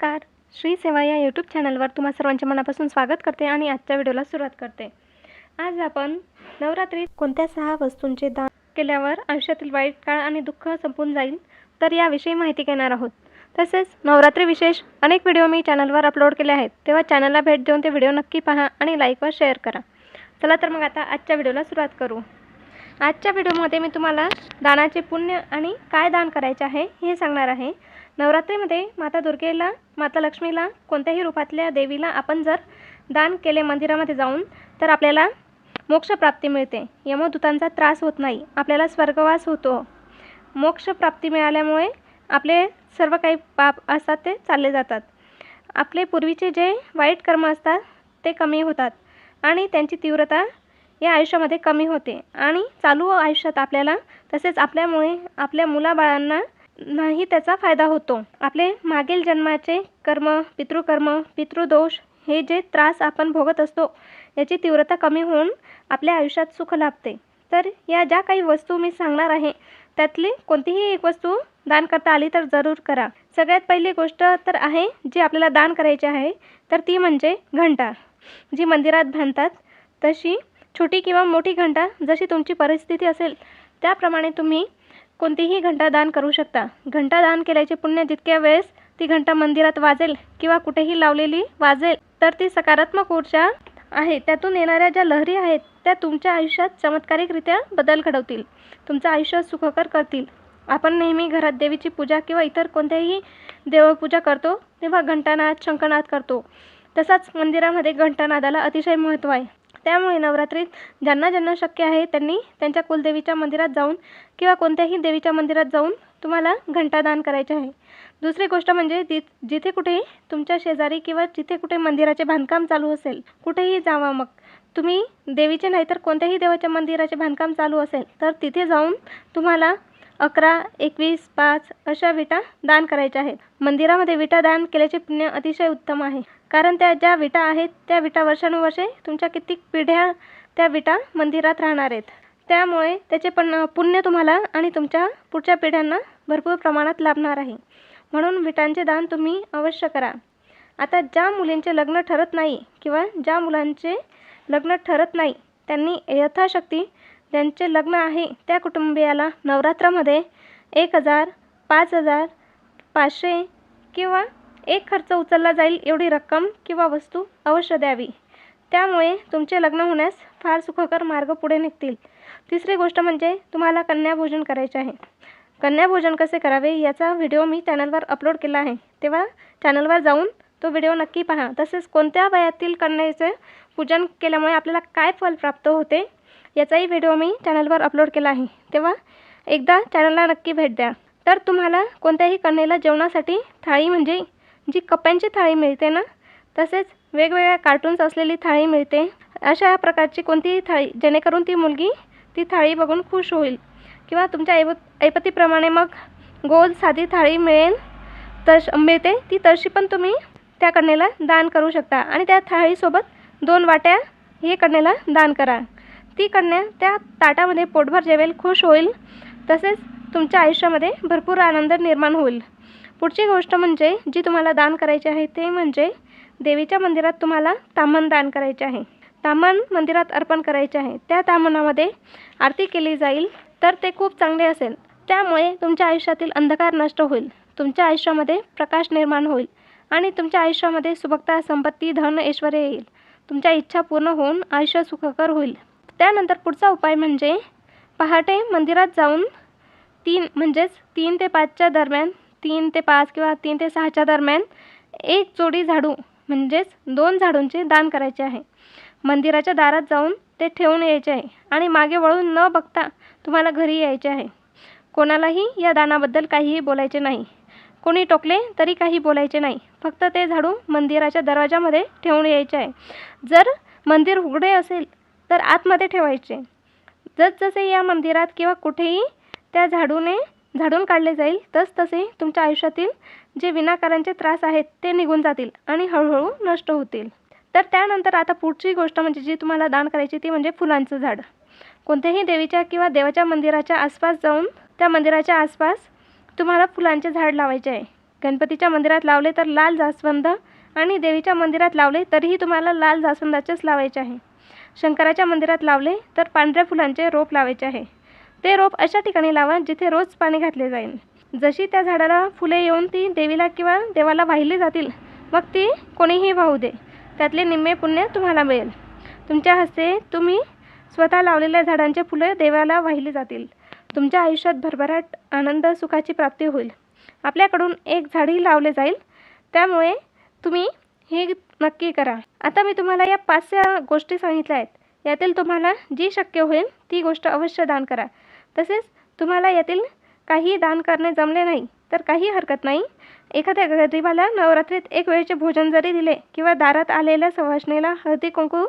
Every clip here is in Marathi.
नमस्कार. श्री सेवा या यूट्यूब चॅनलवर तुम्हा सर्वांचे मनापासून स्वागत करते आणि आजच्या व्हिडिओला सुरुवात करते. आज आपण नवरात्रीत कोणत्या 6 वस्तूंचे दान केल्यावर आयुष्यातील वाईट काळ आणि दुःख संपून जाईल तर याविषयी माहिती घेणार आहोत. तसेच नवरात्री विशेष अनेक व्हिडिओ मी चॅनलवर अपलोड केले आहेत, तेव्हा चॅनलला भेट देऊन ते व्हिडिओ नक्की पहा आणि लाईक व शेअर करा. चला तर मग आता आजच्या व्हिडिओला सुरुवात करू. आजच्या व्हिडिओमध्ये मी तुम्हाला दानाचे पुण्य आणि काय दान करायचे आहे हे सांगणार आहे. नवरात्रीमध्ये माता दुर्गेला, माता लक्ष्मीला, कोणत्याही रूपातल्या देवीला आपण जर दान केले मंदिरामध्ये जाऊन तर आपल्याला मोक्षप्राप्ती मिळते. यमदूतांचा त्रास होत नाही, आपल्याला स्वर्गवास होतो. मोक्षप्राप्ती मिळाल्यामुळे आपले सर्व काही पाप असतात ते चालले जातात. आपले पूर्वीचे जे वाईट कर्म असतात ते कमी होतात आणि त्यांची तीव्रता या आयुष्यामध्ये कमी होते आणि चालू आयुष्यात आपल्याला तसेच आपल्यामुळे आपल्या मुलाबाळांना नाही त्याचा फायदा होतो. आपले मागील जन्माचे कर्म, पितृकर्म, पितृदोष हे जे त्रास आपण भोगत असतो याची तीव्रता कमी होऊन आपल्या आयुष्यात सुख लाभते. तर या ज्या काही वस्तू मी सांगणार आहे त्यातली कोणतीही एक वस्तू दान करता आली तर जरूर करा. सगळ्यात पहिली गोष्ट तर आहे जी आपल्याला दान करायची आहे तर ती म्हणजे घंटा. जी मंदिरात बांधतात तशी छोटी किंवा मोठी घंटा जशी तुमची परिस्थिती असेल त्याप्रमाणे तुम्ही कोणतीही घंटा दान करू शकता. घंटा दान केल्याचे पुण्य जितक्या वेळेस ती घंटा मंदिरात वाजेल किंवा कुठेही लावलेली वाजेल तर ती सकारात्मक ऊर्जा आहे, त्यातून येणाऱ्या ज्या लहरी आहेत त्या तुमच्या आयुष्यात चमत्कारिकरित्या बदल घडवतील, तुमचं आयुष्य सुखकर करतील. आपण नेहमी घरात देवीची पूजा किंवा इतर कोणत्याही देवपूजा करतो तेव्हा घंटानाद, शंखनाद करतो. तसाच मंदिरामध्ये घंटानादाला अतिशय महत्त्व आहे. त्यामुळे नवरात्रीत ज्यांना ज्यांना शक्य आहे त्यांनी त्यांच्या कुलदेवीच्या मंदिरात जाऊन किंवा कोणत्याही देवीच्या मंदिरात जाऊन तुम्हाला घंटा दान करायचे आहे. दुसरी गोष्ट म्हणजे जिथे कुठे तुमच्या शेजारी किंवा जिथे कुठे मंदिराचे बांधकाम चालू असेल कुठेही जावा. मग तुम्ही देवीचे नाही तर कोणत्याही देवाच्या मंदिराचे बांधकाम चालू असेल तर तिथे जाऊन तुम्हाला 11, 21, 5 अशा विटा दान करायच्या आहेत. मंदिरामध्ये विटा दान केल्याचे पुण्य अतिशय उत्तम आहे, कारण त्या ज्या विटा आहेत त्या विटा वर्षानुवर्षे तुमच्या कित्येक पिढ्या त्या विटा मंदिरात राहणार आहेत. त्यामुळे त्याचे पण पुण्य तुम्हाला आणि तुमच्या पुढच्या पिढ्यांना भरपूर प्रमाणात लाभणार आहे. म्हणून विटांचे दान तुम्ही अवश्य करा. आता ज्या मुलींचे लग्न ठरत नाही किंवा ज्या मुलांचे लग्न ठरत नाही त्यांनी यथाशक्ती ज्यांचे लग्न आहे त्या कुटुंबियाला नवरात्रामध्ये 1000, 5000, 500 किंवा एक खर्च उचलला जाईल एवढी रक्कम किंवा वस्तू अवश्य द्यावी. त्यामुळे तुमचे लग्न होण्यास फार सुखकर मार्ग पुढे निघतील. तिसरी गोष्ट म्हणजे तुम्हाला कन्याभोजन करायचे आहे. कन्याभोजन कसे करावे याचा व्हिडिओ मी चॅनलवर अपलोड केला आहे, तेव्हा चॅनलवर जाऊन तो व्हिडिओ नक्की पहा. तसेच कोणत्या वयातील कन्येचे पूजन केल्यामुळे आपल्याला काय फल प्राप्त होते याचाही व्हिडिओ मी चॅनलवर अपलोड केला आहे, तेव्हा एकदा चॅनलला नक्की भेट द्या. तर तुम्हाला कोणत्याही कन्येला जेवणासाठी थाळी म्हणजे जी कप्प्यांची थाळी मिळते ना, तसेच वेगवेगळ्या कार्टून्स असलेली थाळी मिळते, अशा प्रकारची कोणतीही थाळी जेणेकरून ती मुलगी ती थाळी बघून खुश होईल. किंवा तुमच्या ऐपतीप्रमाणे मग गोल साधी थाळी मिळते ती तशी पण तुम्ही त्या कन्येला दान करू शकता आणि त्या थाळीसोबत 2 वाट्या हे कन्येला दान करा. ती कन्या त्या ताटामध्ये पोटभर जेवेल, खुश होईल, तसेच तुमच्या आयुष्यामध्ये भरपूर आनंद निर्माण होईल. पुढची गोष्ट म्हणजे जी तुम्हाला दान करायची आहे ते म्हणजे देवीच्या मंदिरात तुम्हाला ताम्हण दान करायचे आहे. ताम्हण मंदिरात अर्पण करायचे आहे. त्या ताम्हणामध्ये आरती केली जाईल तर ते खूप चांगले असेल. त्यामुळे तुमच्या आयुष्यातील अंधकार नष्ट होईल, तुमच्या आयुष्यामध्ये प्रकाश निर्माण होईल आणि तुमच्या आयुष्यामध्ये सुबकता, संपत्ती, धन, ऐश्वर्य येईल. तुमच्या इच्छा पूर्ण होऊन आयुष्य सुखकर होईल. त्यानंतर पुढचा उपाय म्हणजे पहाटे मंदिरात जाऊन 3 ते 5च्या दरम्यान, 3 ते 5 किंवा 3 ते 6च्या दरम्यान एक जोडी झाडू म्हणजेच 2 झाडूंचे दान करायचे आहे. मंदिराच्या दारात जाऊन ते ठेवून यायचे आहे आणि मागे वळून न बघता तुम्हाला घरी यायचे आहे. कोणालाही या दानाबद्दल काहीही बोलायचे नाही. कोणी टोकले तरी काही बोलायचे नाही. फक्त ते झाडू मंदिराच्या दरवाजामध्ये ठेवून यायचे आहे. जर मंदिर उघडे असेल तर आतमध्ये ठेवायचे. जसजसे या मंदिरात किंवा कुठेही त्या झाडून काढले जाईल तसे तुमच्या आयुष्यातील जे विनाकारांचे त्रास आहेत ते निघून जातील आणि हळूहळू नष्ट होतील. तर त्यानंतर आता पुढची गोष्ट म्हणजे जी तुम्हाला दान करायची ती म्हणजे फुलांचं झाड. कोणत्याही देवीच्या किंवा देवाच्या मंदिराच्या आसपास जाऊन त्या मंदिराच्या आसपास तुम्हाला फुलांचे झाड लावायचे आहे. गणपतीच्या मंदिरात लावले तर लाल जास्वंद आणि देवीच्या मंदिरात लावले तरीही तुम्हाला लाल जास्वंदाचेच लावायचे आहे. शंकराच्या मंदिरात लावले तर पांढऱ्या फुलांचे रोप लावायचे आहे. ते रोप अशा ठिकाणी लावा जिथे रोज पाणी घातले जाईल. जशी त्या झाडाला फुले येऊन ती देवीला किंवा देवाला वाहिली जातील, मग ती कोणीही वाहू दे, त्यातले निम्मे पुण्य तुम्हाला मिळेल. तुमच्या हस्ते तुम्ही स्वतः लावलेल्या झाडांचे फुले देवाला वाहिली जातील. तुमच्या आयुष्यात भरभराट, आनंद, सुखाची प्राप्ती होईल. आपल्याकडून एक झाडही लावले जाईल. त्यामुळे तुम्ही हे नक्की करा. आता मी तुम्हाला या 5 गोष्टी सांगितल्या आहेत. यातील तुम्हाला जी शक्य होईल ती गोष्ट अवश्य दान करा. तसेच तुम्हाला यातील काही दान करणे जमले नाही तर काही हरकत नाही. एखाद्या गरीबाला नवरात्रीत एक वेळचे भोजन जरी दिले किंवा दारात आलेल्या सुवासिनीला हळदी कुंकू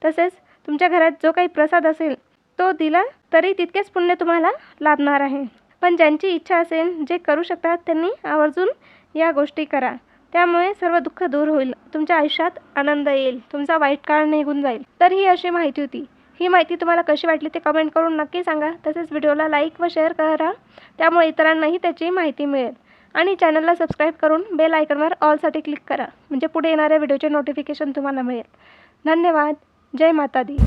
तसेच तुमच्या घरात जो काही प्रसाद असेल तो दिला तरी तितकेच पुण्य तुम्हाला लाभणार आहे. पण ज्यांची इच्छा असेल, जे करू शकतात, त्यांनी आवर्जून या गोष्टी करा. त्यामुळे सर्व दुःख दूर होईल. तुमच्या आयुष्यात आनंद येईल. तुमचा वाईट काळ निघून जाईल. तर ही अशी माहिती होती. ही माहिती तुम्हाला कशी वाटली ते कमेंट करून नक्की सांगा. तसेच व्हिडिओला लाईक व शेअर करा, त्यामुळे इतरांनाही त्याची माहिती मिळेल. आणि चॅनलला सबस्क्राईब करून बेल आयकॉनवर ऑलसाठी क्लिक करा, म्हणजे पुढे येणाऱ्या व्हिडिओचे नोटिफिकेशन तुम्हाला मिळेल. धन्यवाद. जय माता दी.